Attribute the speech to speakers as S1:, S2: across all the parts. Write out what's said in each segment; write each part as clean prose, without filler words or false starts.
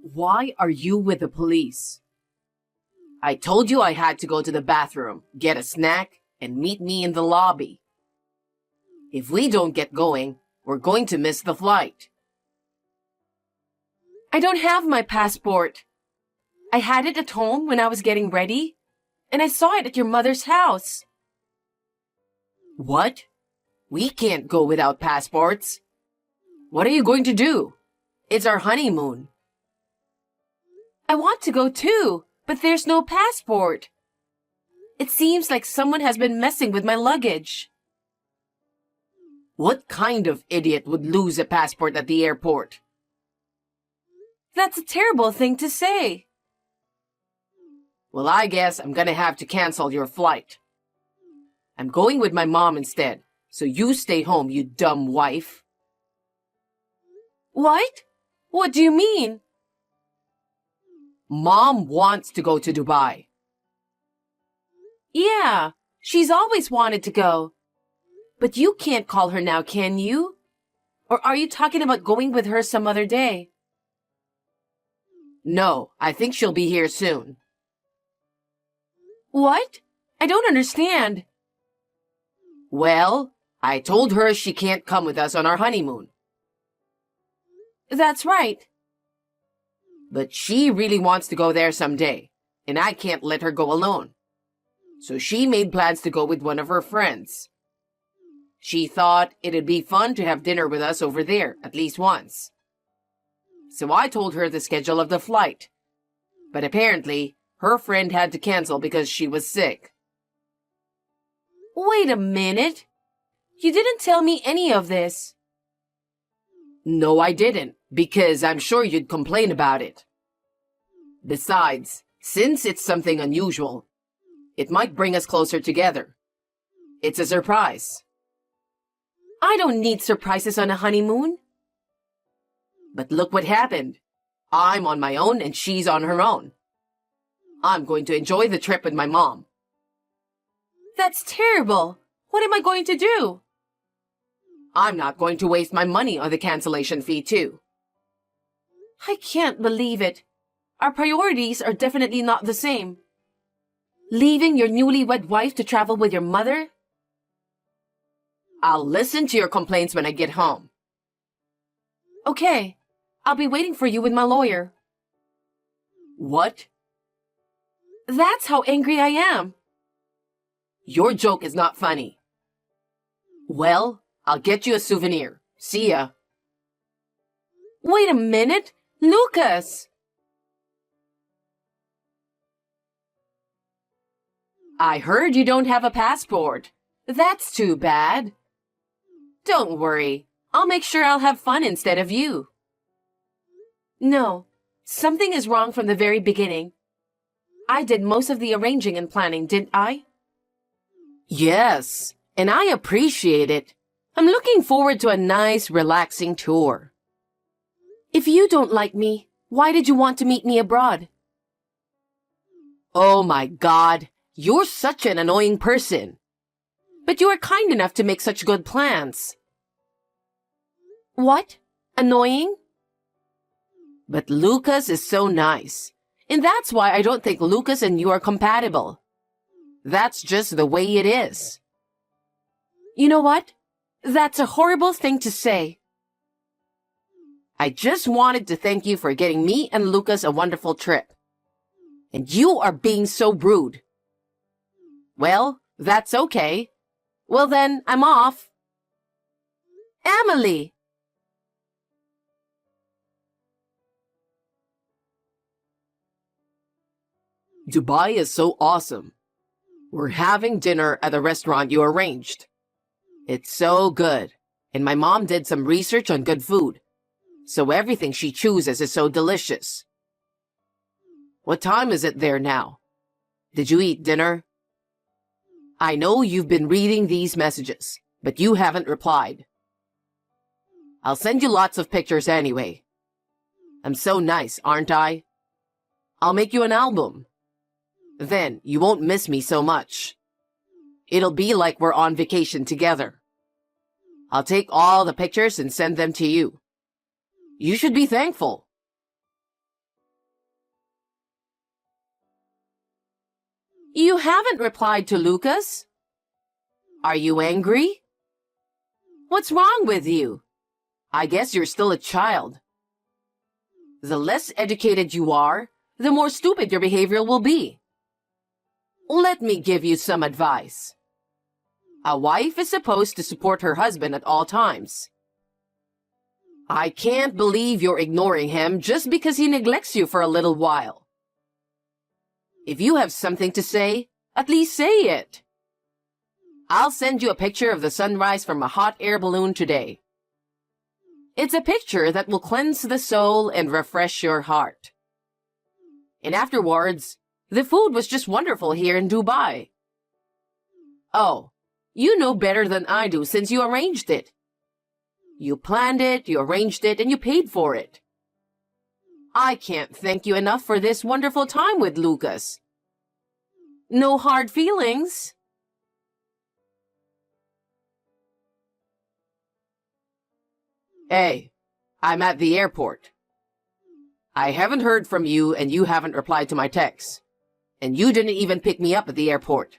S1: Why are you with the police? I told you I had to go to the bathroom, get a snack, and meet me in the lobby. If we don't get going, we're going to miss the flight. I don't have my passport. I had it at home when I was getting ready, and I saw it at your mother's house. What? We can't go without passports. What are you going to do? It's our honeymoon. I want to go too, but there's no passport. It seems like someone has been messing with my luggage. What kind of idiot would lose a passport at the airport? That's a terrible thing to say. Well, I guess I'm gonna have to cancel your flight. I'm going with my mom instead, so you stay home, you dumb wife. What? What do you mean? Mom wants to go to Dubai. Yeah, she's always wanted to go. But you can't call her now, can you? Or are you talking about going with her some other day? No, I think she'll be here soon. What? I don't understand. Well, I told her she can't come with us on our honeymoon. That's right. But she really wants to go there someday, and I can't let her go alone. So she made plans to go with one of her friends. She thought it'd be fun to have dinner with us over there, at least once. So I told her the schedule of the flight. But apparently, her friend had to cancel because she was sick. Wait a minute. You didn't tell me any of this. No, I didn't, because I'm sure you'd complain about it. Besides, since it's something unusual, it might bring us closer together. It's a surprise. I don't need surprises on a honeymoon. But look what happened. I'm on my own and she's on her own. I'm going to enjoy the trip with my mom. That's terrible. What am I going to do? I'm not going to waste my money on the cancellation fee, too. I can't believe it. Our priorities are definitely not the same. Leaving your newlywed wife to travel with your mother? I'll listen to your complaints when I get home. Okay, I'll be waiting for you with my lawyer. What? That's how angry I am. Your joke is not funny. Well, I'll get you a souvenir. See ya. Wait a minute, Lucas! I heard you don't have a passport. That's too bad. Don't worry. I'll make sure I'll have fun instead of you. No, something is wrong from the very beginning. I did most of the arranging and planning, didn't I? Yes, and I appreciate it. I'm looking forward to a nice, relaxing tour. If you don't like me, why did you want to meet me abroad? Oh my God, you're such an annoying person. But you are kind enough to make such good plans. What? Annoying? But Lucas is so nice. And that's why I don't think Lucas and you are compatible. That's just the way it is. You know what? That's a horrible thing to say. I just wanted to thank you for getting me and Lucas a wonderful trip. And you are being so rude. Well, that's okay. Well then, I'm off. Emily! Dubai is so awesome. We're having dinner at a restaurant you arranged. It's so good, and my mom did some research on good food, so everything she chooses is so delicious. What time is it there now? Did you eat dinner? I know you've been reading these messages, but you haven't replied. I'll send you lots of pictures anyway. I'm so nice, aren't I? I'll make you an album. Then you won't miss me so much. It'll be like we're on vacation together. I'll take all the pictures and send them to you. You should be thankful. You haven't replied to Lucas? Are you angry? What's wrong with you? I guess you're still a child. The less educated you are, the more stupid your behavior will be. Let me give you some advice. A wife is supposed to support her husband at all times. I can't believe you're ignoring him just because he neglects you for a little while. If you have something to say, at least say it. I'll send you a picture of the sunrise from a hot air balloon today. It's a picture that will cleanse the soul and refresh your heart. And afterwards, the food was just wonderful here in Dubai. Oh, you know better than I do since you arranged it. You planned it, you arranged it, and you paid for it. I can't thank you enough for this wonderful time with Lucas. No hard feelings. Hey, I'm at the airport. I haven't heard from you and you haven't replied to my texts. And you didn't even pick me up at the airport.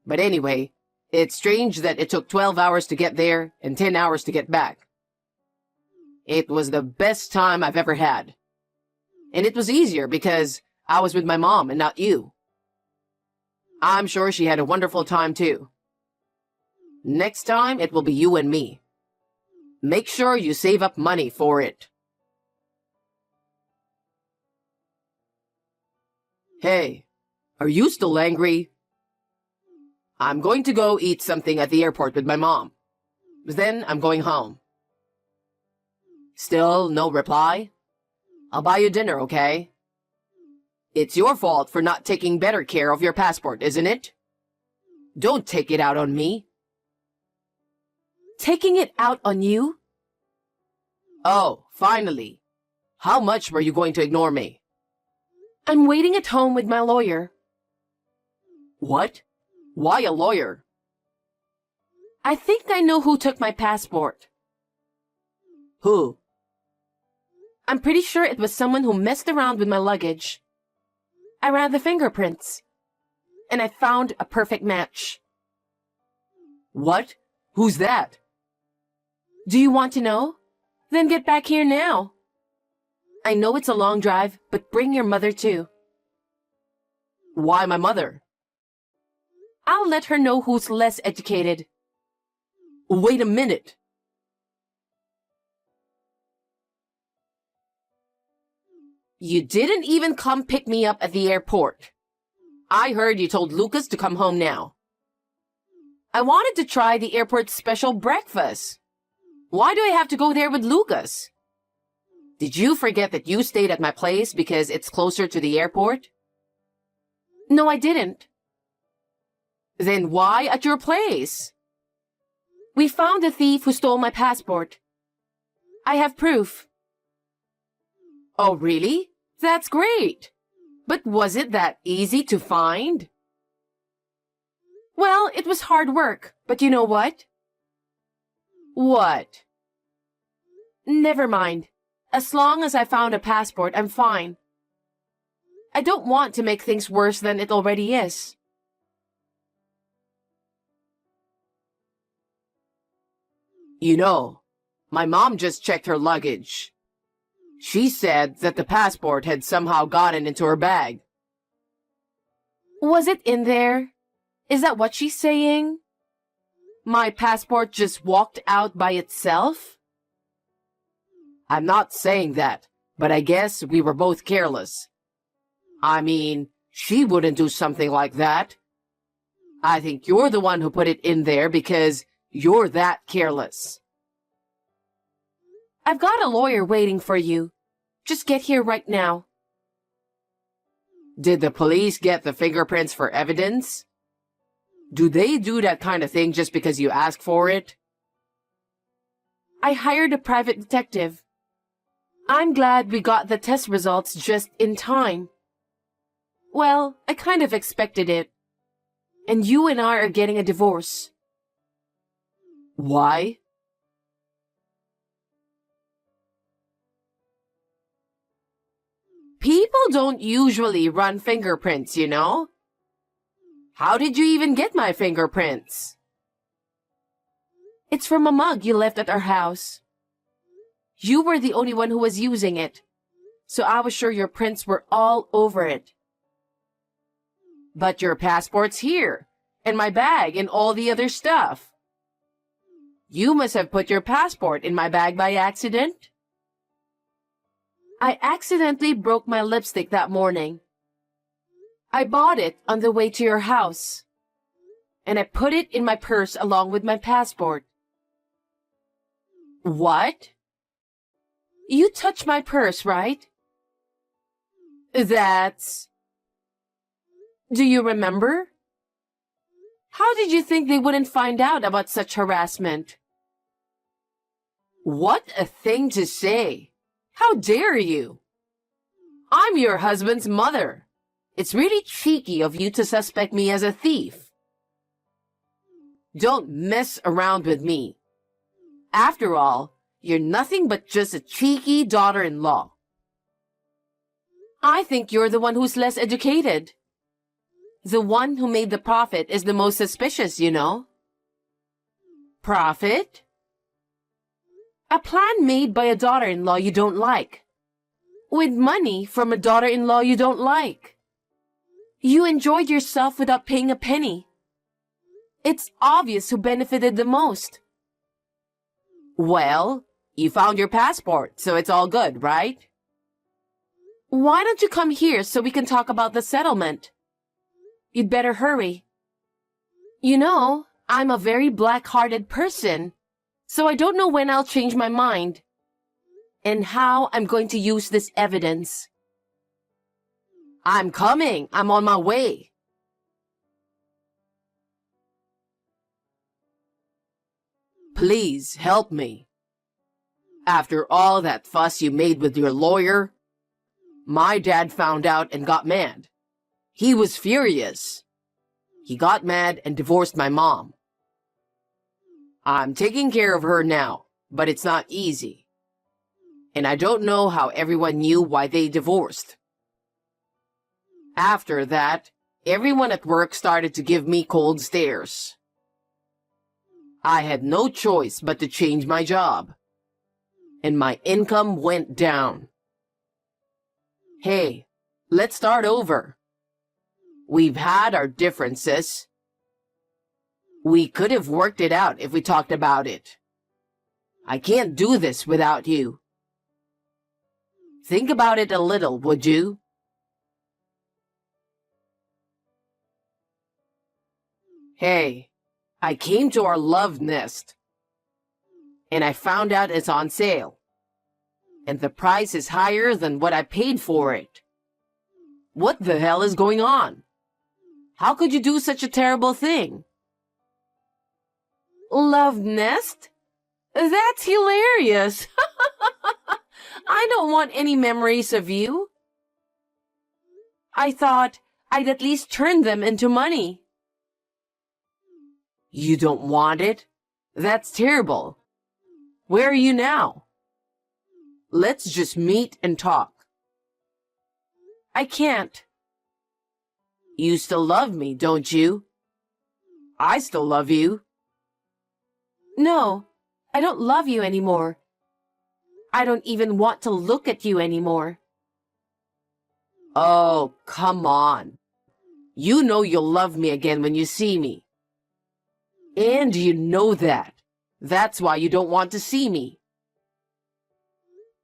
S1: But anyway, it's strange that it took 12 hours to get there and 10 hours to get back. It was the best time I've ever had. And it was easier because I was with my mom and not you. I'm sure she had a wonderful time too. Next time, it will be you and me. Make sure you save up money for it. Hey, are you still angry? I'm going to go eat something at the airport with my mom. Then I'm going home. Still no reply? I'll buy you dinner, okay? It's your fault for not taking better care of your passport, isn't it? Don't take it out on me. Taking it out on you? Oh, finally. How much were you going to ignore me? I'm waiting at home with my lawyer. What? Why a lawyer? I think I know who took my passport. Who? I'm pretty sure it was someone who messed around with my luggage. I ran the fingerprints, and I found a perfect match. What? Who's that? Do you want to know? Then get back here now. I know it's a long drive, but bring your mother too. Why my mother? I'll let her know who's less educated. Wait a minute. You didn't even come pick me up at the airport. I heard you told Lucas to come home now. I wanted to try the airport's special breakfast. Why do I have to go there with Lucas? Did you forget that you stayed at my place because it's closer to the airport? No, I didn't. Then why at your place? We found the thief who stole my passport. I have proof. Oh, really? That's great. But was it that easy to find? Well, it was hard work, but you know what? What? Never mind. As long as I found a passport, I'm fine. I don't want to make things worse than it already is. You know, my mom just checked her luggage. She said that the passport had somehow gotten into her bag. Was it in there? Is that what she's saying? My passport just walked out by itself? I'm not saying that, but I guess we were both careless. I mean, she wouldn't do something like that. I think you're the one who put it in there because you're that careless. I've got a lawyer waiting for you. Just get here right now. Did the police get the fingerprints for evidence? Do they do that kind of thing just because you ask for it? I hired a private detective. I'm glad we got the test results just in time. Well, I kind of expected it. And you and I are getting a divorce. Why? People don't usually run fingerprints, you know? How did you even get my fingerprints? It's from a mug you left at our house. You were the only one who was using it, so I was sure your prints were all over it. But your passport's here, and my bag and all the other stuff. You must have put your passport in my bag by accident. I accidentally broke my lipstick that morning. I bought it on the way to your house, and I put it in my purse along with my passport. What? You touched my purse, right? That's... Do you remember? How did you think they wouldn't find out about such harassment? What a thing to say! How dare you? I'm your husband's mother. It's really cheeky of you to suspect me as a thief. Don't mess around with me. After all, you're nothing but just a cheeky daughter-in-law. I think you're the one who's less educated. The one who made the profit is the most suspicious, you know. Profit? A plan made by a daughter-in-law you don't like. With money from a daughter-in-law you don't like. You enjoyed yourself without paying a penny. It's obvious who benefited the most. Well, you found your passport, so it's all good, right? Why don't you come here so we can talk about the settlement? You'd better hurry. You know, I'm a very black-hearted person, so I don't know when I'll change my mind and how I'm going to use this evidence. I'm coming. I'm on my way. Please help me. After all that fuss you made with your lawyer, my dad found out and got mad. He was furious. He got mad and divorced my mom. I'm taking care of her now, but it's not easy. And I don't know how everyone knew why they divorced. After that, everyone at work started to give me cold stares. I had no choice but to change my job, and my income went down. Hey, let's start over. We've had our differences. We could have worked it out if we talked about it. I can't do this without you. Think about it a little, would you? Hey, I came to our love nest, and I found out it's on sale, and the price is higher than what I paid for it. What the hell is going on? How could you do such a terrible thing? Love nest? That's hilarious. I don't want any memories of you. I thought I'd at least turn them into money. You don't want it? That's terrible. Where are you now? Let's just meet and talk. I can't. You still love me, don't you? I still love you. No, I don't love you anymore. I don't even want to look at you anymore. Oh, come on. You know you'll love me again when you see me. And you know that. That's why you don't want to see me.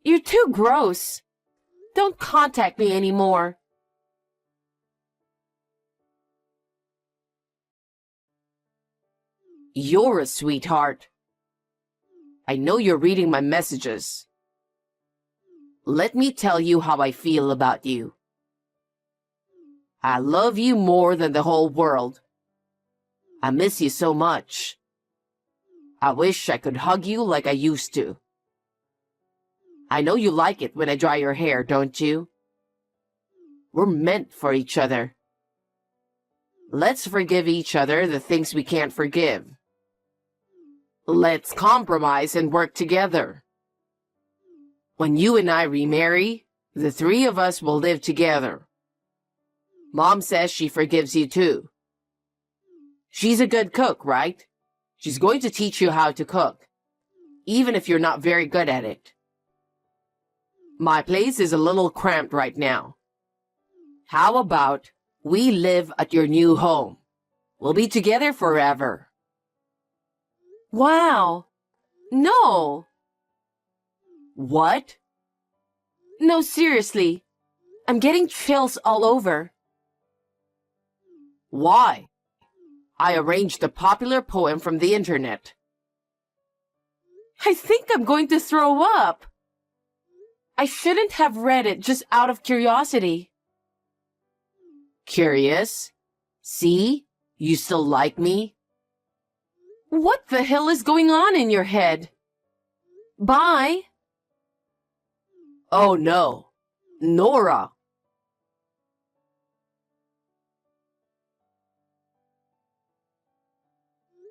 S1: You're too gross. Don't contact me anymore. You're a sweetheart. I know you're reading my messages. Let me tell you how I feel about you. I love you more than the whole world. I miss you so much. I wish I could hug you like I used to. I know you like it when I dry your hair, don't you? We're meant for each other. Let's forgive each other the things we can't forgive. Let's compromise and work together. When you and I remarry, the three of us will live together. Mom says she forgives you too. She's a good cook, right? She's going to teach you how to cook, even if you're not very good at it. My place is a little cramped right now. How about we live at your new home? We'll be together forever.
S2: Wow. No.
S1: What?
S2: No, seriously. I'm getting chills all over.
S1: Why? I arranged a popular poem from the internet.
S2: I think I'm going to throw up. I shouldn't have read it just out of curiosity.
S1: Curious? See? You still like me?
S2: What the hell is going on in your head? Bye.
S1: Oh no. Nora.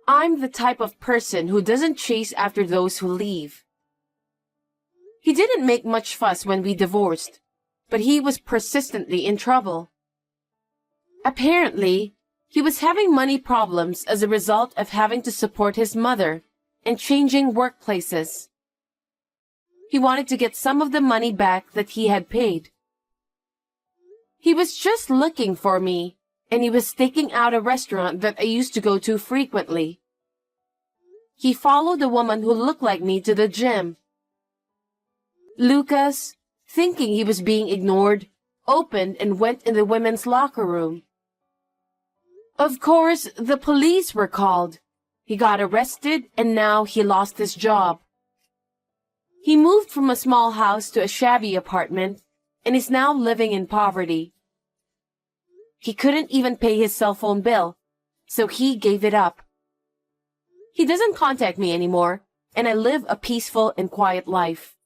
S2: I'm the type of person who doesn't chase after those who leave. He didn't make much fuss when we divorced, but he was persistently in trouble. Apparently, he was having money problems as a result of having to support his mother and changing workplaces. He wanted to get some of the money back that he had paid. He was just looking for me, and he was staking out a restaurant that I used to go to frequently. He followed a woman who looked like me to the gym. Lucas, thinking he was being ignored, opened and went in the women's locker room. Of course, the police were called. He got arrested and now he lost his job. He moved from a small house to a shabby apartment and is now living in poverty. He couldn't even pay his cell phone bill, so he gave it up. He doesn't contact me anymore, and I live a peaceful and quiet life.